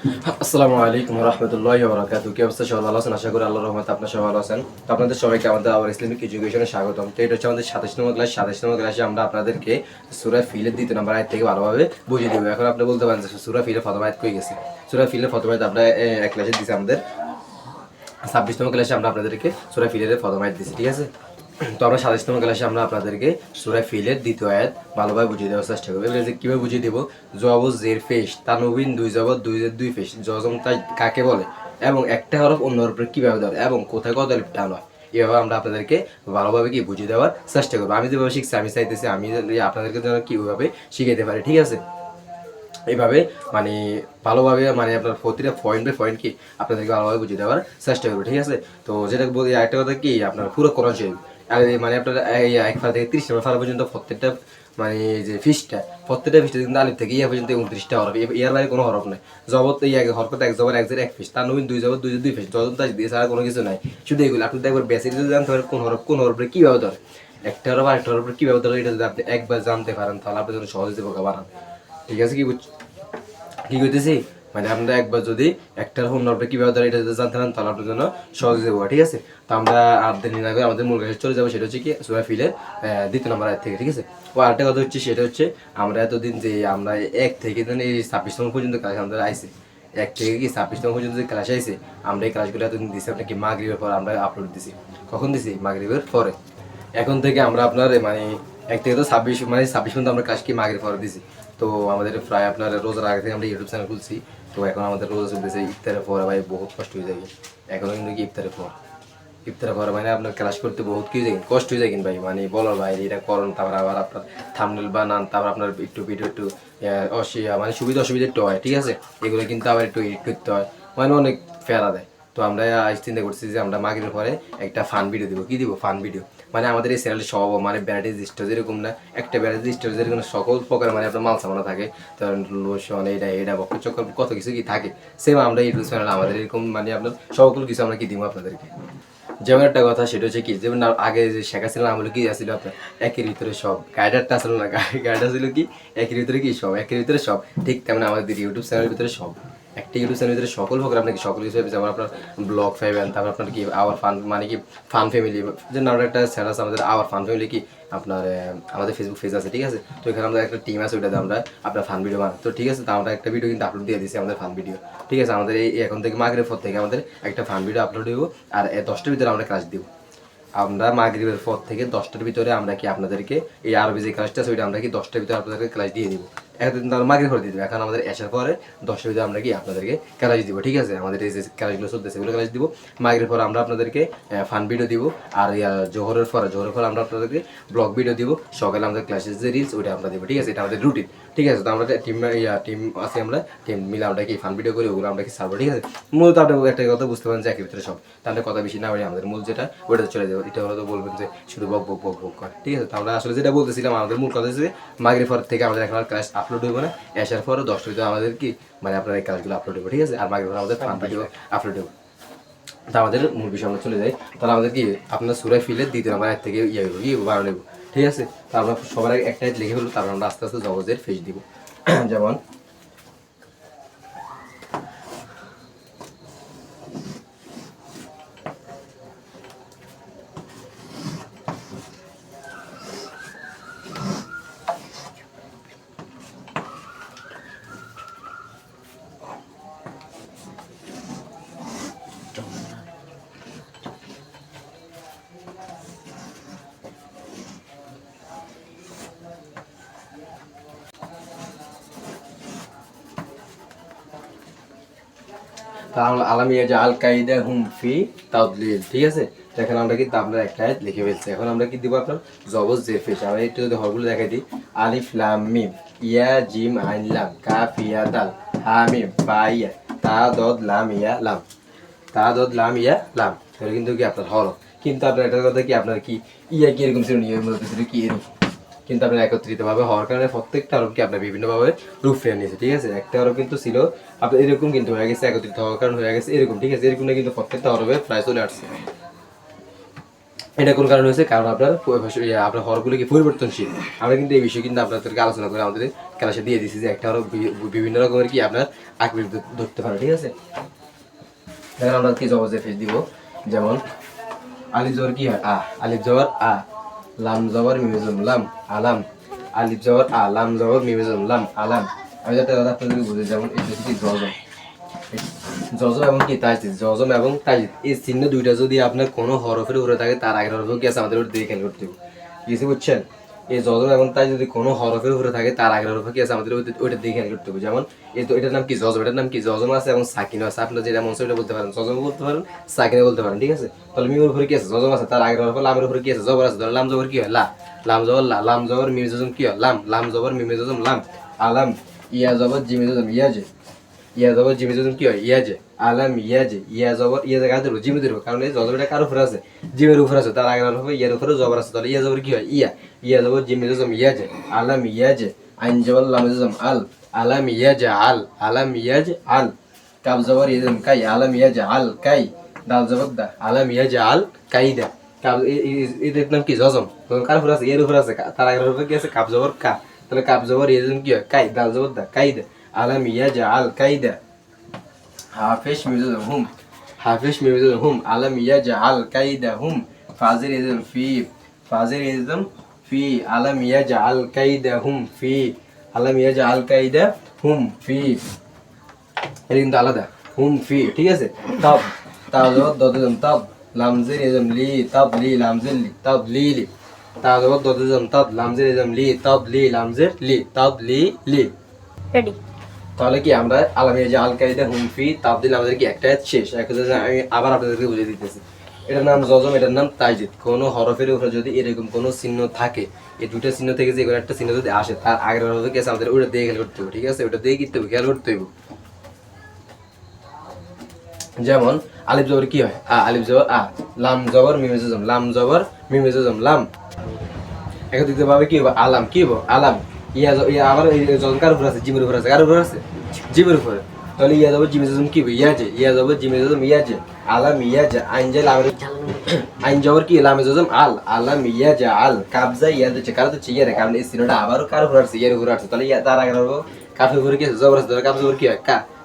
আসসালামু আলাইকুম রহমতুল্লাহি ওয়া বারাকাতুহু। কি অবস্থা? সবাই ভালো আছেন? আশা করি আল্লাহর রহমতে আপনারা সবাই ভালো আছেন। তো আপনাদের সবাইকে আমাদের আবার ইসলামিক এডুকেশনে স্বাগতম। তো এটা হচ্ছে আমাদের 27 নম্বর ক্লাস। 27 নম্বর ক্লাসে আমরা আপনাদেরকে সূরা ফিলের 2 নম্বর আয়াত থেকে ভালোভাবে বুঝিয়ে দেব। এখন আপনি বলতে পারেন যে সূরা ফিলের প্রথম আয়াত কই গেছে? সূরা ফিলের প্রথম আয়াত আমরা এক ক্লাসে দিছি আমাদের 26 নম্বর ক্লাসে আমরা আপনাদেরকে সূরা ফিলের প্রথম আয়াত দিছি, ঠিক আছে? তো আমরা 27 নম্বর ক্লাসে আমরা আপনাদেরকে সূরা ফিলের দ্বিতীয় আয়াত ভালোভাবে বুঝিয়ে দেওয়ার চেষ্টা করবো। এবারে কীভাবে বুঝিয়ে দেবো? জবর জের ফেস তানবিন দুই জবর দুই জের দুই ফেস জজম তাই কাকে বলে এবং একটা হরফ অন্য হরফের কীভাবে ধরে এবং কোথায় কত লিপ টান হয়, এভাবে আমরা আপনাদেরকে ভালোভাবে কি বুঝিয়ে দেওয়ার চেষ্টা করবো। আমি যেভাবে শিখছি আমি চাইতেছি আমি আপনাদেরকে যেন কীভাবে শিখাইতে পারি, ঠিক আছে? এইভাবে মানে ভালোভাবে মানে আপনার প্রতিটা পয়েন্ট বাই পয়েন্ট কি আপনাদেরকে ভালোভাবে বুঝিয়ে দেওয়ার চেষ্টা করবো, ঠিক আছে? তো যেটা বলি একটা কথা কি আপনার পুরো কোরআন শরীফ আর মানে আপনার এই এক ফারা থেকে 30 নম্বর ফারা পর্যন্ত প্রত্যেকটা মানে যে প্রত্যেকটা ফিসটা কিন্তু আলিফ থেকে ইয়া পর্যন্ত 29টা হরফ, ইয়ার বাইরে কোনো হরফ নাই। জবত এই এক হরকত এক জবর এক জের এক ফিস তার নবীন দুই জবর দুই জের দুই ফিস যত তাজ দিয়ে ছাড়া কোনো কিছু নাই। শুধু এগুলো আপনি একবার বেসিক যদি জানতে পারেন কোন হরফে কীভাবে ধরে, একটা হরফ আরেকটা হরফে কীভাবে ধরে, এটা যদি আপনি একবার জানতে পারেন তাহলে আপনার জন্য সহজে বোকা বানান, ঠিক আছে? কি করতেছি মানে আমরা একবার যদি একটা হোমওয়ার্কটা কীভাবে ধরে এটা যদি জানতে পারেন তাহলে আপনার জন্য সহজ দেবো, ঠিক আছে? তো আমরা আর দেরি না করে আমাদের মূল কাছে চলে যাবো, সেটা হচ্ছে কি সূরা ফিলের 2 নম্বর আয়াত থেকে, ঠিক আছে? ও আরেকটা কথা হচ্ছে সেটা হচ্ছে আমরা এতদিন যে আমরা 1 থেকে এই 26 নম্বর পর্যন্ত ক্লাস আমাদের আইসি 1 থেকে কি 26 নম্বর পর্যন্ত যে ক্লাস আইসে আমরা এই ক্লাসগুলো এতদিন দিচ্ছি আপনাকে মাগরিবের পর আমরা আপলোড দিছি। কখন দিছি? মাগরিবের পরে। এখন থেকে আমরা আপনার মানে 1 থেকে তো 26 মানে 26 পর্যন্ত আমরা ক্লাস কি মাগরিব পরে দিছি। তো আমাদের প্রায় আপনার রোজার আগে থেকে আমরা ইউটিউব চ্যানেল খুলছি। তো এখন আমাদের রোজা চলতেছে ইফতারের পরে, ভাই বহুত কষ্ট হয়ে যায়। এখনও কিন্তু কি ইফতারের পরে মানে আপনার ক্লাস করতে বহুত কিছু যায়, কষ্ট হয়ে যায় কিন্তু ভাই, মানে বলার ভাই এটা করুন, তারপর আবার আপনার থাম্বনেল বানান, তারপর আপনার একটু ভিডিও একটু মানে সুবিধা অসুবিধা একটু হয়, ঠিক আছে? এগুলো কিন্তু আবার একটু এডিট করতে হয়, মানে অনেক ফেরা দেয়। তো আমরা আজ চিন্তা করছি যে আমরা মাগরিবের পরে একটা ফান ভিডিও দিব। কি দিব? Fun video. মানে আমাদের এই চ্যানেলে সব মানে ভ্যারাইটিস স্টোর যেরকম না, একটা ভ্যারাইটিস স্টোর যেরকম সকল প্রকার মানে আপনার মাল সামানা থাকে, ধরেন লোশন এটা বক্র চক্কর কত কিছু কি থাকে, সেম আমরা ইউটিউব চ্যানেল আমাদের এরকম মানে আপনার সকল কিছু আমরা কি দিব আপনাদেরকে। যেমন একটা কথা সেটা হচ্ছে কি, যেমন আগে যে শেখা ছিল আমলে কি আসছিল আপনার একের ভিতরে সব, গাইডারটা আসলে না, গাইডার ছিল কি একের ভিতরে কি সব, একের ভিতরে সব, ঠিক তেমন আমাদের ইউটিউব চ্যানেলের ভিতরে সব। একটা ইউটিউব চ্যানেলের ভিতরে সকল প্রকার আপনাকে সকল কিছু যেমন আপনার ব্লগ পাইবেন, তারপর আপনার কি আওয়ার ফান মানে কি ফান ফ্যামিলি, যে নাম একটা চ্যানেল আছে আমাদের আওয়ার ফান ফ্যামিলি, কি আপনার আমাদের ফেসবুক পেজ আছে, ঠিক আছে? তো এখানে আমাদের একটা টিম আছে, ওইটাতে আমরা আপনার ফান ভিডিও বানাই। তো ঠিক আছে, তো আমরা একটা ভিডিও কিন্তু আপলোড দিয়ে দিয়েছি আমাদের ফান ভিডিও, ঠিক আছে? আমাদের এই এখন থেকে মাগরিবের পর থেকে আমাদের একটা ফান ভিডিও আপলোড দিব, আর 10টার ভিতরে আমরা ক্লাস দিব। আমরা মাগরিবের পর থেকে 10টার ভিতরে আমরা কি আপনাদেরকে এই আরবি যে ক্লাসটা আছে ওইটা আমরা কি 10টার ভিতরে আপনাদেরকে ক্লাস দিয়ে দিব। এতদিন তো আমরা মাগরিব করে দিয়ে দিব, এখন আমাদের আসার পরে 10টার ভিতরে আমরা কি আপনাদেরকে ক্লাস দিব, ঠিক আছে? আমাদের এই যে ক্লাসগুলো চলতেছে এগুলো ক্লাস দিব। মাগরিবের পর আমরা আপনাদেরকে ফান ভিডিও দিব, আর জোহরের পরে আমরা আপনাদেরকে ব্লগ ভিডিও দিব। সকালে আমাদের ক্লাসের যে রিলস ওইটা আমরা দিব, ঠিক আছে? এটা আমাদের রুটিন, ঠিক আছে? তো আমরা টিম আছে, আমরা টিম মিলে আমরা কি ফান ভিডিও করি, ওগুলো আমরা কি সারবো, ঠিক আছে? মূলত আপনি একটা কথা বুঝতে পারেন যে একের ভিতরে সব, তাহলে কথা বেশি না বলে আমাদের মূল যেটা ওইটা চলে যাবো। এটা হলো বলবেন যে শুধু বক বক বক বক করে, ঠিক আছে? তো আমরা আসলে যেটা বলতেছিলাম আমাদের মূল কথা হচ্ছে মাগরিব পর থেকে আমাদের এখন আর ক্লাস আপলোড হইব না, আসার পরে 10টার ভিতরে আমাদের কি মানে আপনার এই ক্লাসগুলো আপলোড হইব, ঠিক আছে? আর মাগরিব পর আমাদের ফান ভিডিও আপলোড হইব। তা আমাদের মূল বিষয় আমরা চলে যাই, তাহলে আমাদের কি আপনার সূরা ফিলের 2 নম্বর আয়াত থেকে বানানো নেব, ঠিক আছে? তো আমরা সবার আগে একটা লিখে ফেলবো, তারপর আমরা আস্তে আস্তে জবজের ফেস দিব। যেমন আলামিয়া যে আল কায়দা হুম ফি তাদলিল, ঠিক আছে? তো এখন আমরা কিন্তু আপনার একটা আয়াত লিখে ফেলছি। এখন আমরা কি দিব আপনার জবর জের পেশ। আমরা একটু যদি হরগুলো দেখাই দিই, আলিফ লাম মিম ইয়া জিম আইন লাম কাফ ইয়া দাল হা মিম বা ইয়া তা দদ লাম ইয়া লাম, তা দদ লাম ইয়া লাম, এটা কিন্তু কি আপনার হরফ। কিন্তু আপনার একটা কথা কি আপনার কি ইয়া কি এরকম ছিল, নিয়মের মধ্যে ছিল কি এরকম, কিন্তু আপনার একত্রিতভাবে হওয়ার কারণে প্রত্যেকটা আরবকে আপনার বিভিন্নভাবে রূপ ফিরে নিয়েছে, ঠিক আছে? একটা আরব কিন্তু ছিল আপনার এরকম, কিন্তু হয়ে গেছে একত্রিত হওয়ার কারণে হয়ে গেছে এরকম, ঠিক আছে? এরকম কিন্তু প্রত্যেকটা আরবে প্রায় চলে আসছে। এটা কোন কারণে হয়েছে? কারণ আপনার আপনার হরগুলো কি পরিবর্তনশীল। আমরা কিন্তু এই বিষয়ে কিন্তু আপনাদেরকে আলোচনা করে আমাদের ক্লাসে দিয়ে দিচ্ছি যে একটা হরফ বিভিন্ন রকমের কি আপনার আকৃতি ধরতে পারে, ঠিক আছে? দেখেন আমরা কি জবজের ফেস দিব, যেমন আলিফ জবর কি হয়? আলিফ জবর লাম জবর মিমেজম লাম আলাম, আলিফ জবর লাম জবর মিমেজম লাম আলাম। আমি যাতে আপনাদেরকে বুঝে, যেমন এটা কি জজম, জজম এবং কি তাজদিদ, জজম এবং তাজদিদ এই চিহ্ন দুইটা যদি আপনার কোনো হরফের উপরে থাকে তার আগের হরফ কি আছে আমাদের ওটা দিয়ে খেয়াল করতে হবে, কিছু বুঝছেন? এই জজম এবং তাজ যদি কোনো হরফের উপরে থাকে তার আগের হরফ কি আছে আমাদের ওইটা দিয়ে খেয়াল করতে হবে। যেমন এই তো এটার নাম কি জজম, এটার নাম কি জজম আছে এবং সাকিন আছে। আপনার যেটা মন সেটা বলতে পারেন, জজম বলতে পারেন, সাকিনে বলতে পারেন, ঠিক আছে? তাহলে মিমের উপরে কি আছে? জজম আছে, তার আগের হরফ লামের উপরে কি আছে? জবর আছে। তাহলে লাম জবর কি হয়? লাম জবর লাম জবর মিমে জজম কি হয়? লাম জবর মিমে জজম লাম আলাম, ইয়া জবর জিমে জজম ইয়াজে, ইয়া জবর জিমে জজম কি হয়? ইয়াজে আলাম ইয়াজে, ইয়া জবর ইয়া জায়গা ধরবো, জিমে ধরবো, কারণ এই জজমটা কার উপরে আছে? জিমের উপরে আছে, তার আগের হরফ ইয়ার উপরে জবর আছে। তাহলে ইয়া জবর কি হয়? ইয়া জবর জিমে জজম ইয়াজে আলাম ইয়াজে, আইন জবর লাম জজম আলাম ইয়াজে আলাম ইয়াজে কাব জবর ইজম কাই আলাম ইয়াজে কাই, দাল জবর দা আলাম ইয়াজে কাইদা। কাব এদের নাম কি? জজম। কার উপরে আছে? এর উপরে আছে, তার আগের হরফ কি আছে? কাব জবর কা, তাহলে কাব জবর ইজম কি হয়? কাই, দাল জবর দা কাইদা আলাম ইয়াজে কাইদা। হাফেশ মিউজিক হুম, হাফেশ মিউজিক হুম আলাম ইয়াজআল কাইদাহুম, ফাজির ইজম ফি, ফাজির ইজম ফি আলাম ইয়াজআল কাইদাহুম ফি, আলাম ইয়াজআল কাইদাহুম ফি, এটা কিন্তু আলাদা, হুম ফি, ঠিক আছে? তাব, তাজর দদজম তাব, লামজির ইজম লি তাব লি লামজির লি তাব লি লি, তাজর দদজম তাব, লামজির ইজম লি তাব লি লামজির লি তাব লি লি। রেডি। তাহলে কি আমরা আলামিয়া যে আল কায়দা হুমফি তাবদিল আমাদের কি একটা শেষ। এখন আমি আবার আপনাদেরকে বুঝিয়ে দিতেছি, এটার নাম জজম, এটার নাম তাইজিদ। কোনো হরফের উপরে যদি এরকম কোনো চিহ্ন থাকে, এই দুটো চিহ্ন থেকে যে কোনো একটা চিহ্ন যদি আসে তার আগের হরফে কি আছে আমাদের ওটা দিয়ে খেয়াল করতে হবে, ঠিক আছে? ওটা দিয়ে কি খেয়াল করতে হবে। যেমন আলিফ জবর কি হয়? আলিফ জবর লাম জবর মিমে জজম, লাম জবর মিমে জজম লাম। এখন দিতে পারবে কি হবে? আলাম, কি হবে? আলাম। ইয়া আবার এই জজম কার উপর আছে? জিমের উপর আছে। কার উপর আছে? জিমের উপরে। তাহলে ইয়া যাবে জিমে জজম কি হবে? ইয়াজে, ইয়া যাবে জিমে জজম ইয়াজে আলাম ইয়াজে, আইন জে লামের আইন জবর কি? লামে জজম আলাম ইয়াজে কাবজা ইয়া দিচ্ছে, কার দিচ্ছে? ইয়ারে, কারণ এই সিনোটা আবারও কার উপর আছে? ইয়ার উপর আছে। তাহলে ইয়া তার আগে হবে কাফের উপরে কি আছে? জবর আছে। তাহলে কাফ জবর কি হয়?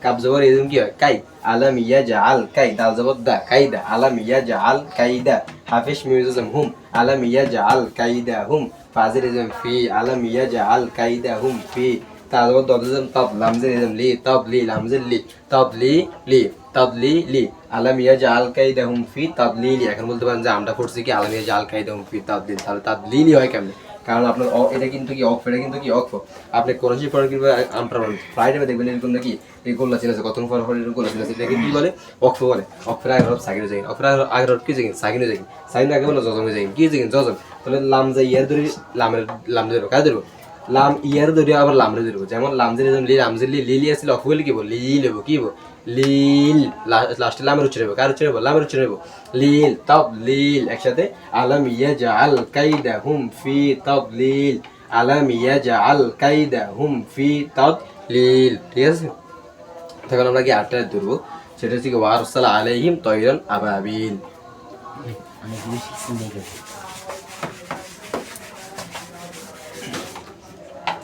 কাব জবর ইজম কি হয়? কাই, আলাম ইয়াজআল কাই, দাল জবর দা কাইদা আলাম ইয়াজআল কাইদা, হাফিশ মিউজিজম হুম আলাম ইয়াজআল কাইদা হুম, ফাজির ইজম ফি আলাম ইয়াজআল কাইদা হুম ফি, তাজবর দদজম তাব, লামজির ইজম লি তাব লি লামজির লি তাব লি লি তাব লি লি, আলাম ইয়াজআল কাইদা হুম ফি তাব লি লি। এখন বলতে পারেন যে আমরা পড়ছি কি আলাম ইয়াজআল কাইদা হুম ফি তাব লি, তাহলে তাব লি লি হয় কেমনে? কারণ আপনার এটা কিন্তু কি অফ, এটা কিন্তু কি অক্ষ। আপনি কোন সেই পড়েন কিংবা আমরা ফ্রাইডে দেখবেন এরকম নাকি এই গোল্লা ছিল আছে, কত পর পর এরকম গোল্লা ছিল আছে, এটাকে কি বলে? অক্ষ বলে। অক্ষের আগের হরফ সাকিনে যাই, অক্ষের আগের হরফ কি যাই? সাকিনে যাই, সাকিনে আগে বলে জজমে যাই, কি যাই? জজম। তাহলে লাম যাই ইয়ার ধরে লামের লাম ধরবো, কাজ ধরবো লাম ইয়ার ধরে আবার লামরে ধরবো। যেমন লামজের লি লামজের লি লি আসলে অক্ষ বলে কি বল? লি লেবো, কি বল? লিল, লাস্টে লামের উচ্চারণ হবে, কার উচ্চারণ হবে? লামের উচ্চারণ হবে। লিল তাব লিল, একসাথে আলাম ইয়াজআল কাইদাহুম ফি তাদলিল, আলাম ইয়াজআল কাইদাহুম ফি তাদলিল, ঠিক আছে? তখন আমরা কি আটটা ধরবো, সেটা হচ্ছে কি ওয়ারসালা আলাইহিম তয়রান আবাবিল।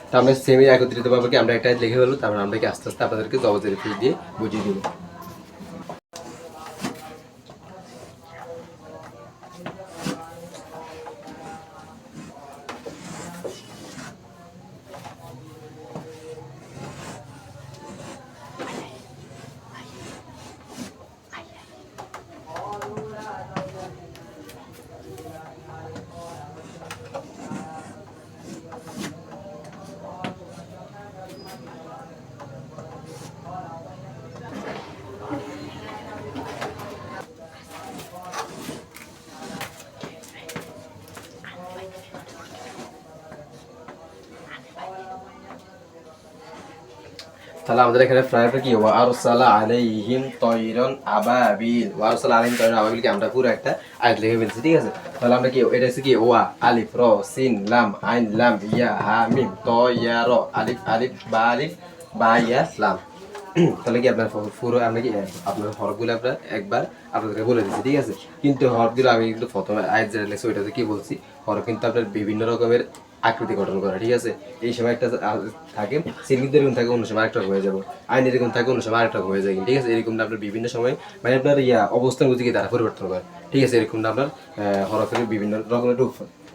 তো আমরা সেমি একত্রিত ভাবে কি আমরা একটা লিখে ফেলবো, তারপর আমরা কি আস্তে আস্তে আপনাদেরকে জবজের ফিস দিয়ে বুঝিয়ে দেবো। তাহলে আমাদের এখানে প্রায়টা কি ওয়ারসালা আলাইহিম তয়রান আবাবিল, ওয়ারসালা আলাইহিম তয়রান আবাবিলকে আমরা পুরো একটা আয়াত লিখে ফেলছি, ঠিক আছে? তাহলে আমরা কি এটা হচ্ছে কি ওয়া আলিফ র সিন লাম আইন লাম ইয়া হা মিম ত ইয়া র আলিফ আলিফ বা ইয়া লাম, তাহলে কি আপনার পুরো আমরা কি আপনার হরফগুলো আমরা একবার আপনাদেরকে বলে দিচ্ছি, ঠিক আছে? কিন্তু হরফগুলো আমি কিন্তু প্রথমে আয়াত যেটা লেখছি ওইটাতে কি বলছি, হরফ কিন্তু আপনার বিভিন্ন রকমের আকৃতি গঠন করা, ঠিক আছে? এই সময় একটা থাকে সিন কিন্তু এরকম থাকে, অন্য সময় আরেকটা হয়ে যাবো, আইন এরকম থাকে, অন্য সময় আরেকটা হয়ে যায়, ঠিক আছে? এরকম আপনার বিভিন্ন সময় মানে আপনার অবস্থান বুঝে তারা পরিবর্তন করে, ঠিক আছে? এরকম আপনার হরফের বিভিন্ন রকমের রূপ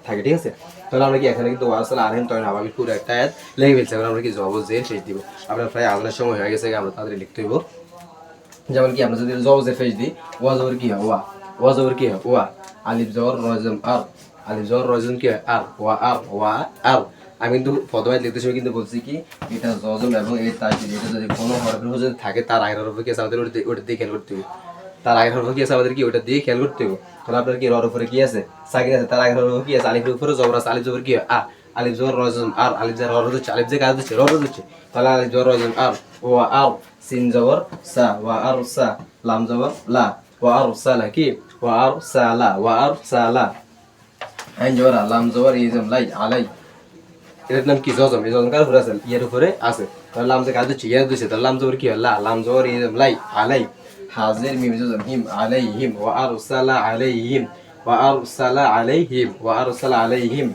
থাকে, ঠিক আছে? তাহলে আমরা কি এখানে কিন্তু ওয়াসাল আরহিম তখন আবাবিল পুরো একটা আয়াত লেগে ফেলছি, এখন আমরা কি জবজের ফেস দিব। আপনার প্রায় আলোচনার সময় হয়ে গেছে, আমরা তাড়াতাড়ি লিখতে হইব। যেমন কি আমরা যদি জবজের ফেস দিই, ওয়া জবর কি হয় ওয়া, ওয়া জবর কি হয় ওয়া, আলিফ জবর রজম আর, আলিফ জবর রজম কি হয় আর, ওয়া আর, ওয়া আর। আমি কিন্তু প্রথমে লিখতে সময় কিন্তু বলছি কি এটা জজম এবং এই তাসদিদ, এটা যদি কোনো হরফের উপর যদি থাকে তার আগের হরফে কি আছে আমাদের ওটা দিয়ে খেয়াল করতে হবে, তার আগের হরফে কি আছে আমাদের কি ওটা দিয়ে খেয়াল করতে হবে। তাহলে আপনার কি রর উপরে কি আছে সাকিন আছে, তার আগের হরফে কি আছে আলিফের উপরে জবর আছে, আলিফ জবর কি হয় আ, আলিফ জবর রজম আর, আলিফ জবর রর হচ্ছে, আলিফ যে কাজ হচ্ছে রর হচ্ছে, তাহলে আলিফ জবর রজম আর, ওয়া আর, সিন জবর সা, ওয়া আর সা, লাম জবর লা, ওয়া আর সালা কি ওয়া আর সালা, ওয়া আর সালা, আইন জবর লাম জবর ইজম লাই আলাই, এটার নাম কি জজম, এই জজম কার উপরে আছে ইয়ার উপরে আছে, তাহলে লাম যে কাজ হচ্ছে ইয়ার দিচ্ছে, তাহলে লাম জবর কি হয় লা, লাম জবর ইজম লাই আলাই, হাজির মিম জজম হিম আলাইহিম, ওয়া আরসালা আলাইহিম, ওয়া আরসালা আলাইহিম, ওয়া আরসালা আলাইহিম,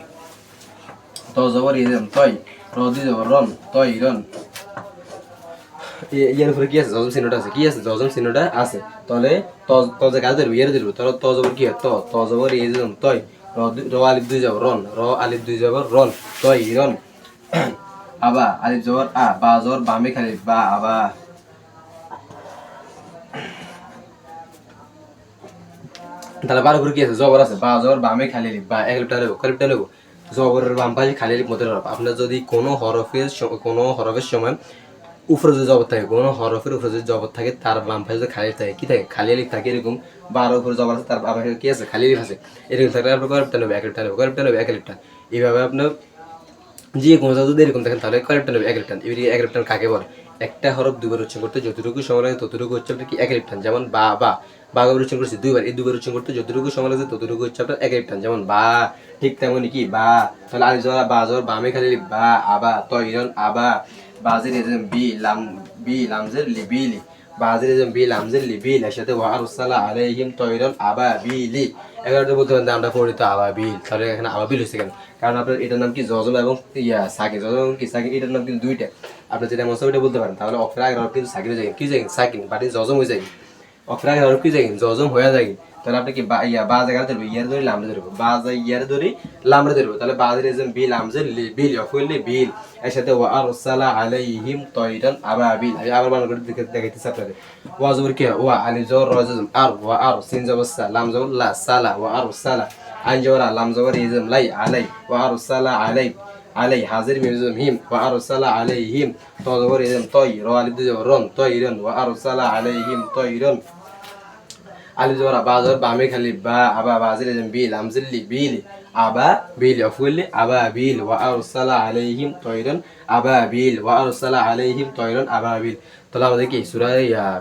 তো জবর ইজম তয়, রদি জবর রন তয়রন, ইয়ার উপরে কি আছে জজম চিহ্নটা আছে, কি আছে জজম চিহ্নটা আছে, তাহলে ত যে কাজ ধরবে ইয়ার ধরবে, তাহলে ত জবর কি হয় ত জবর ইজম তয়, র আলিফ দুই জবর রন, র আলিফ দুই জবর রন তয়রন, আবা আলিফ জবর আ, বা জবর বামে খালি বা আবা, তাহলে বার উপরে কি আছে জবর আছে, বা জবর বামে খালি লিখ বা এক লিপটা নেবো কলিপটা নেবো, জবরের বাম পাশে খালি লিখ মধ্যে হরফ। আপনার যদি কোনো হরফের সময় উপরে যদি জবর থাকে, কোনো হরফের উপরে যদি জবর থাকে তার বাম পাশে যদি খালি থাকে কি থাকে খালি লিখ থাকে, এরকম বার উপরে জবর আছে তার বাম পাশে কি আছে খালি লিখ আছে, এরকম থাকলে আপনার কলিপটা নেবে এক লিপটা নেবো, কলিপটা নেবে এক লিপটা, এইভাবে আপনার যে কোনো যদি এরকম দেখেন তাহলে কয়েকটা নেবে এক লিপটান। এবারে এক লিপটান কাকে বলে, একটা হরফ দুবার উচ্চারণ করতে যতটুকু সময় লাগে ততটুকু হচ্ছে আপনার কি এক লিপটান, যেমন বা বা বাবার উচ্চারণ করছি দুইবার, এই দুবার উচ্চারণ করতে যতটুকু সময় লাগে ততটুকু হচ্ছে আপনার এক লিপটান, যেমন বা, ঠিক তেমনই কি বা, তাহলে আলিফ জবর বা জবর বামে খালি বা আবা তয়রন আবা, বাজির এজম বি লামজের লিবিলি, বাজির এজম বি লামজের লিবিল, এর সাথে ওয়া আরসালা আলাইহিম তয়রন আবাবিলি, এগারোটা বলতে পারেন আমরা পড়ি তো আবাবিল, তাহলে এখানে আবাবিল হয়েছে কেন, কারণ আপনার এটার নাম কি জজম এবং সাকিন, জজম এবং কি সাকিন, এটার নাম কিন্তু দুইটা, আপনি যেটা মনে ওইটা বলতে পারেন, তাহলে অক্ষর আগের হরফ কিন্তু সাকিন হয়ে যায়, কি যায় সাকিন, বাট জজম হয়ে যায়, অক্ষর আগের হরফ কি যায় জজম হয়ে যায়, তাহলে আপনি কি বা জায়গা ধরবে ইয়ার ধরে লামরে ধরবো, বা ইয়ার ধরে লামরে ধরবো, তাহলে বাজের এজম বিল আমজের বিল অফুল্লি বিল, এর সাথে ওয়া আরসালা আলাইহিম তয়রান আবাবিল, আমি আবার বানান করে দেখাইতেছি আপনাদের, ওয়া জবর কি ওয়া আলিফ জবর র জজম আর, ওয়া আর, সিন জবর সা, লাম জবর লা সালা, ওয়া আরসালা, আইন জবর লাম জবর ইজম লাই আলাই, ওয়া আরসালা আলাই আলাই, হাজির মিম জবর হিম, ওয়া আরসালা আলাইহিম, ত জবর ইজম তয়, র আলিফ দুই জবর রন তয়রন, ওয়া আরসালা আলাইহিম তয়রন, আলিফ জবর বা জবর বামে খালি বা আবা, বাজির এজম বিল আমজিল লি বিল আবা বিল অফুল্লি আবা বিল, ওয়া আরসালা আলাইহিম তয়রন আবা বিল, ওয়া আরসালা আলাইহিম তয়রন আবা বিল। তাহলে আমাদের কি সূরা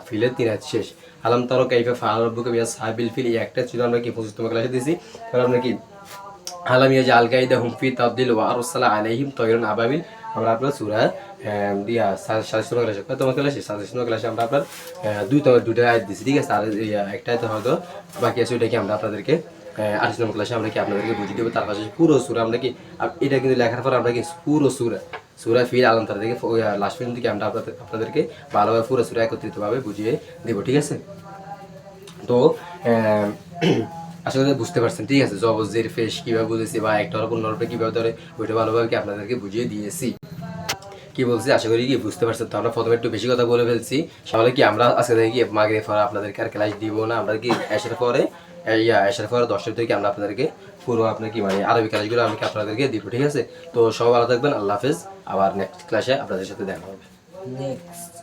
ফিলের 3 আয়াত শেষ। আলাম তারা কাইফা ফাআলা রাব্বুকা বিআসহাবিল ফিল, এই একটা ছিল আমরা কি 25তম ক্লাসে দিয়েছি। তাহলে আমরা কি আলাম ইয়াজআল কাইদাহুম ফি তাদলিল ওয়া আরসালা আলাইহিম তয়রন আবাবিল, আমরা আপনার সূরা দিয়া 27তম ক্লাসে কততম ক্লাসে 27তম ক্লাসে আমরা আপনার দুইটা আয়াত দিয়েছি, ঠিক আছে? আর একটা আয়াত হয়তো বাকি আছে, ওইটা কি আমরা আপনাদেরকে 28তম ক্লাসে আমরা কি আপনাদেরকে বুঝিয়ে দেবো। তার পাশে পুরো সূরা আমরা কি এটা কিন্তু লেখার পর আমরা কি পুরো সূরা ফিল আলাম তারা থেকে লাস্ট পর্যন্ত কি আমরা আপনাদেরকে ভালোভাবে পুরো সূরা একত্রিতভাবে বুঝিয়ে দেবো, ঠিক আছে? তো আশা করি বুঝতে পারছেন, ঠিক আছে? জবজের ফেস কিভাবে বুঝেছি বা একটা হরফ অন্য হরফে কিভাবে ধরে ওইটা ভালোভাবে কি আপনাদেরকে বুঝিয়ে দিয়েছি। কি বলছি আশা করি কি বুঝতে পারছেন। তো আমরা প্রথমে একটু বেশি কথা বলে ফেলছি, তাহলে কি আমরা আজকে থেকে কি মাগরিবের পরে আপনাদেরকে আর ক্লাস দিব না, আমরা কি এসার পরে 10টা থেকে আমরা আপনাদেরকে পুরো আপনার কি মানে আরবি ক্লাসগুলো আমি কি আপনাদেরকে দিব, ঠিক আছে? তো সবাই ভালো থাকবেন, আল্লাহ হাফেজ, আবার নেক্সট ক্লাসে আপনাদের সাথে দেখা হবে। নেক্সট